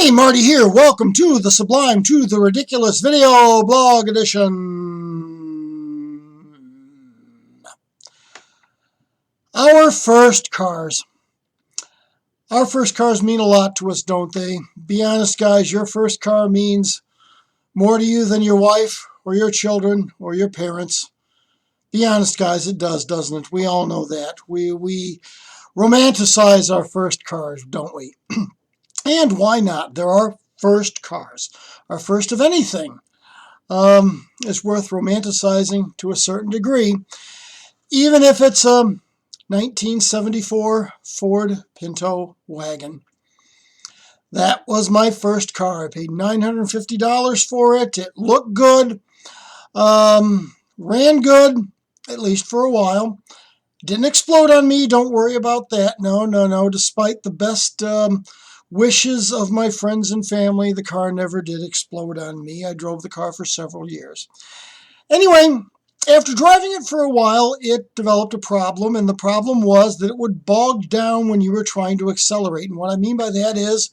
Hey, Marty here. Welcome to the Sublime to the Ridiculous Video Blog Edition. Our first cars. Our first cars mean a lot to us, don't they? Be honest, guys, your first car means more to you than your wife or your children or your parents. Be honest, guys, it does, doesn't it? We all know that. We romanticize our first cars, don't we? And why not? They're our first cars, our first of anything. It's worth romanticizing to a certain degree, even if it's a 1974 Ford Pinto wagon. That was my first car. I paid $950 for it. It looked good, ran good, at least for a while. Didn't explode on me. Don't worry about that. No. Despite the best wishes of my friends and family, the car never did explode on me. I drove the car for several years. Anyway, after driving it for a while, it developed a problem, and the problem was that it would bog down when you were trying to accelerate. And what I mean by that is,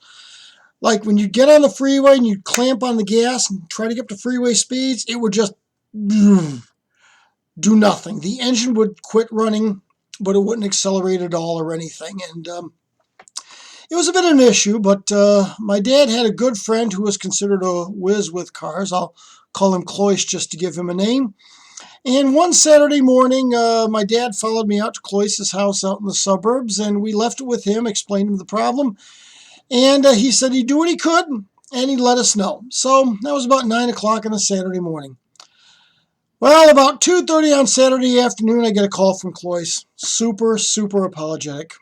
like when you'd get on the freeway and you'd clamp on the gas and try to get to freeway speeds, it would just do nothing. The engine would quit running, but it wouldn't accelerate at all or anything. And it was a bit of an issue, but my dad had a good friend who was considered a whiz with cars. I'll call him Cloyce just to give him a name. And one Saturday morning, my dad followed me out to Cloyce's house out in the suburbs, and we left it with him, explained him the problem. And he said he'd do what he could, and he'd let us know. So that was about 9 o'clock on a Saturday morning. Well, about 2:30 on Saturday afternoon, I get a call from Cloyce. Super apologetic.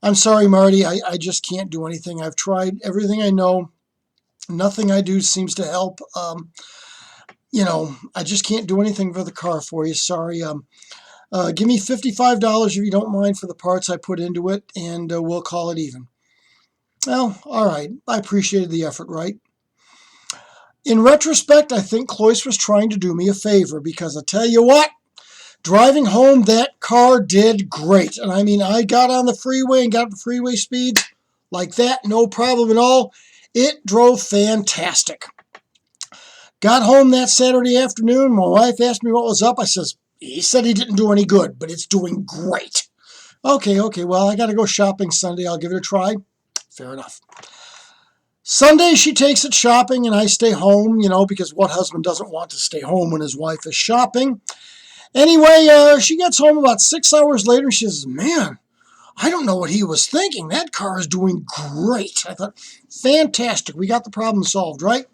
I'm sorry, Marty, I just can't do anything. I've tried everything I know. Nothing I do seems to help. I just can't do anything for the car for you. Sorry. Give me $55 if you don't mind for the parts I put into it, and we'll call it even. Well, all right. I appreciated the effort, right? In retrospect, I think Cloyce was trying to do me a favor, because I tell you what, driving home, that car did great. And I mean, I got on the freeway and got up to freeway speeds like that, no problem at all. It drove fantastic. Got home that Saturday afternoon. My wife asked me what was up. I says, he said he didn't do any good, but it's doing great. Okay, well, I got to go shopping Sunday. I'll give it a try. Fair enough. Sunday, she takes it shopping, and I stay home, because what husband doesn't want to stay home when his wife is shopping? Anyway, she gets home about 6 hours later, and she says, man, I don't know what he was thinking. That car is doing great. I thought, fantastic. We got the problem solved, right?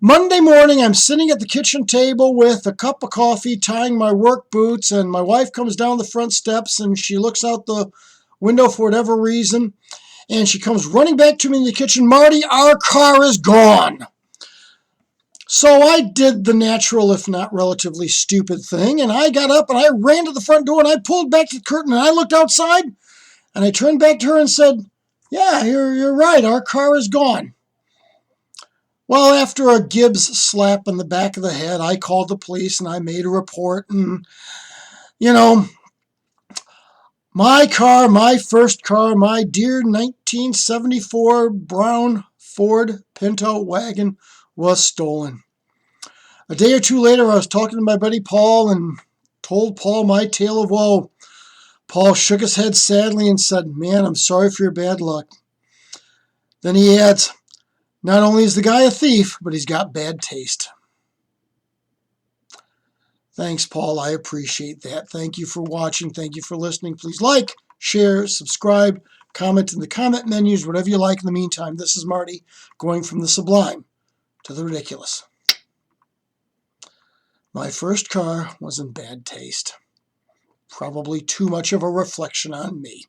Monday morning, I'm sitting at the kitchen table with a cup of coffee, tying my work boots, and my wife comes down the front steps, and she looks out the window for whatever reason, and she comes running back to me in the kitchen. Marty, our car is gone. So I did the natural, if not relatively stupid thing, and I got up and I ran to the front door and I pulled back the curtain and I looked outside and I turned back to her and said, yeah, you're right, our car is gone. Well, after a Gibbs slap in the back of the head, I called the police and I made a report, and, my car, my first car, my dear 1974 brown Ford Pinto wagon was stolen. A day or two later, I was talking to my buddy Paul and told Paul my tale of woe. Paul shook his head sadly and said, man, I'm sorry for your bad luck. Then he adds, not only is the guy a thief, but he's got bad taste. Thanks, Paul. I appreciate that. Thank you for watching. Thank you for listening. Please like, share, subscribe, comment in the comment menus, whatever you like. In the meantime, this is Marty going from the sublime to the ridiculous. My first car was in bad taste. Probably too much of a reflection on me.